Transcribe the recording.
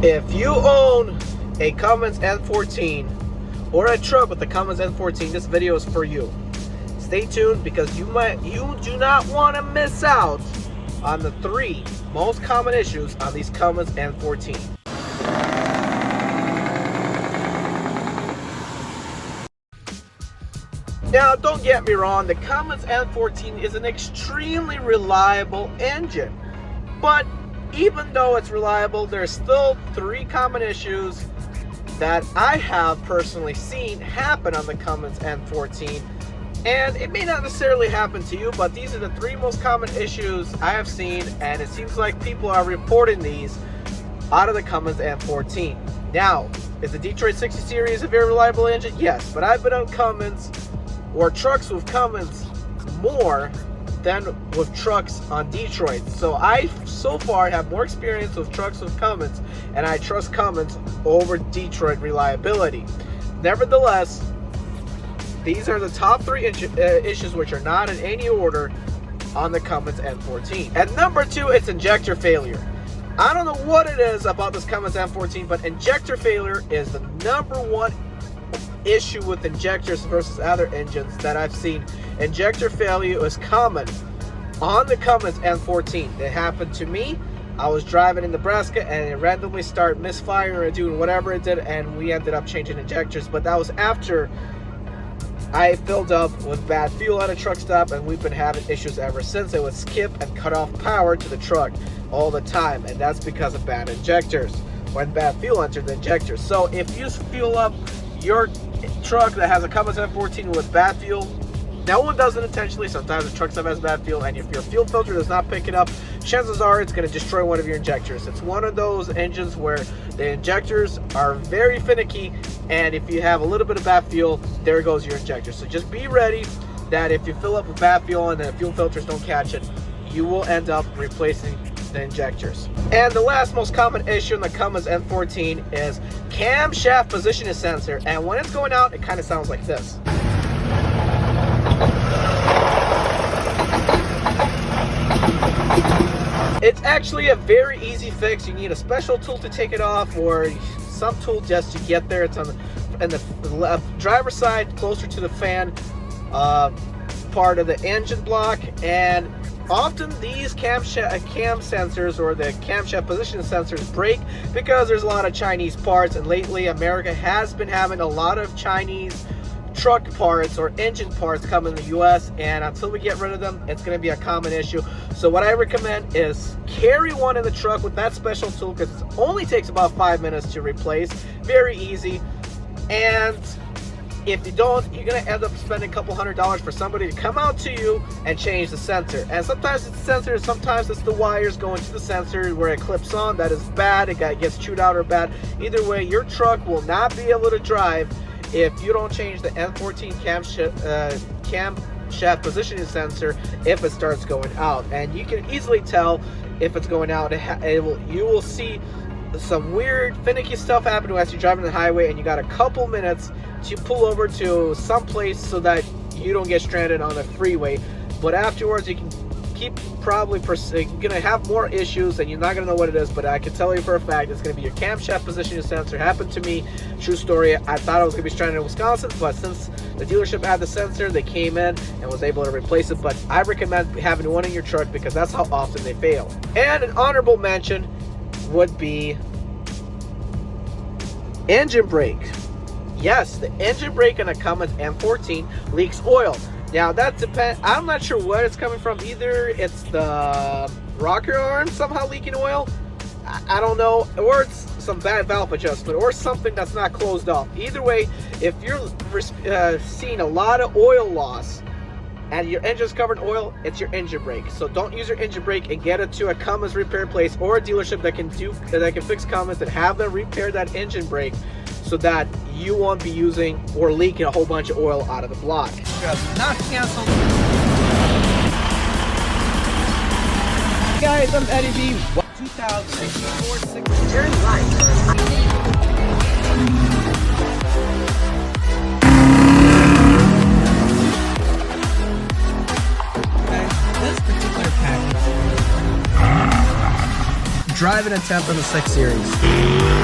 If you own a Cummins N14 or a truck with the Cummins N14, this video is for you. Stay tuned because you do not want to miss out on the 3 most common issues on these Cummins N14. Now, don't get me wrong, the Cummins N14 is an extremely reliable engine, but even though it's reliable, there's still 3 common issues that I have personally seen happen on the Cummins N14. And it may not necessarily happen to you, but these are the 3 most common issues I have seen, and it seems like people are reporting these out of the Cummins N14. Now, is the Detroit 60 series a very reliable engine? Yes, but I've been on Cummins or trucks with Cummins more than with trucks on Detroit. So I so far have more experience with trucks with Cummins, and I trust Cummins over Detroit reliability. Nevertheless, these are the top 3 issues, which are not in any order, on the Cummins N14. And number 2, it's injector failure. I don't know what it is about this Cummins N14, but injector failure is the number 1 issue with injectors versus other engines that I've seen. Injector failure is common on the Cummins N14. It happened to me. I was driving in Nebraska and it randomly started misfiring or doing whatever it did, and we ended up changing injectors. But that was after I filled up with bad fuel at a truck stop, and we've been having issues ever since. It would skip and cut off power to the truck all the time, and that's because of bad injectors, when bad fuel entered the injectors. So if you fuel up your truck that has a Cummins N14 with bad fuel, no one does it intentionally. Sometimes the truck stuff has bad fuel, and if your fuel filter does not pick it up, chances are it's going to destroy one of your injectors. It's one of those engines where the injectors are very finicky, and if you have a little bit of bad fuel, there goes your injector. So just be ready that if you fill up with bad fuel and the fuel filters don't catch it, you will end up replacing the injectors. And the last most common issue in the Cummins N14 is camshaft positioning sensor, and when it's going out, it kind of sounds like this. It's actually a very easy fix. You need a special tool to take it off, or some tool just to get there. It's on the driver's side, closer to the fan part of the engine block, and often these cam sensors or the camshaft position sensors break because there's a lot of Chinese parts, and lately America has been having a lot of Chinese truck parts or engine parts come in the US, and until we get rid of them, it's going to be a common issue. So what I recommend is carry one in the truck with that special tool, because it only takes about 5 minutes to replace. Very easy. And if you don't, you're going to end up spending a couple $100s for somebody to come out to you and change the sensor. And sometimes it's the sensor, sometimes it's the wires going to the sensor where it clips on. That is bad. It gets chewed out or bad. Either way, your truck will not be able to drive if you don't change the N14 camshaft positioning sensor if it starts going out. And you can easily tell if it's going out. You will see some weird finicky stuff happen as you're driving the highway, and you got a couple minutes to pull over to some place so that you don't get stranded on the freeway. But afterwards, you can probably you're gonna have more issues, and you're not gonna know what it is. But I can tell you for a fact it's gonna be your camshaft positioning sensor. Happened to me, true story. I thought I was gonna be stranded in Wisconsin, but since the dealership had the sensor, they came in and was able to replace it. But I recommend having one in your truck because that's how often they fail. And an honorable mention would be engine brake. Yes, the engine brake on a Cummins N14 leaks oil. Now that depends, I'm not sure where it's coming from. Either it's the rocker arm somehow leaking oil, I don't know, or it's some bad valve adjustment or something that's not closed off. Either way, if you're seeing a lot of oil loss and your engine's covered in oil, it's your engine brake. So don't use your engine brake, and get it to a Cummins repair place or a dealership that can fix Cummins and have them repair that engine brake, so that you won't be using or leaking a whole bunch of oil out of the block. Not canceled. Guys, I'm Eddie B. 2004 turn right. This particular package 5 and a 10th in the 6 Series.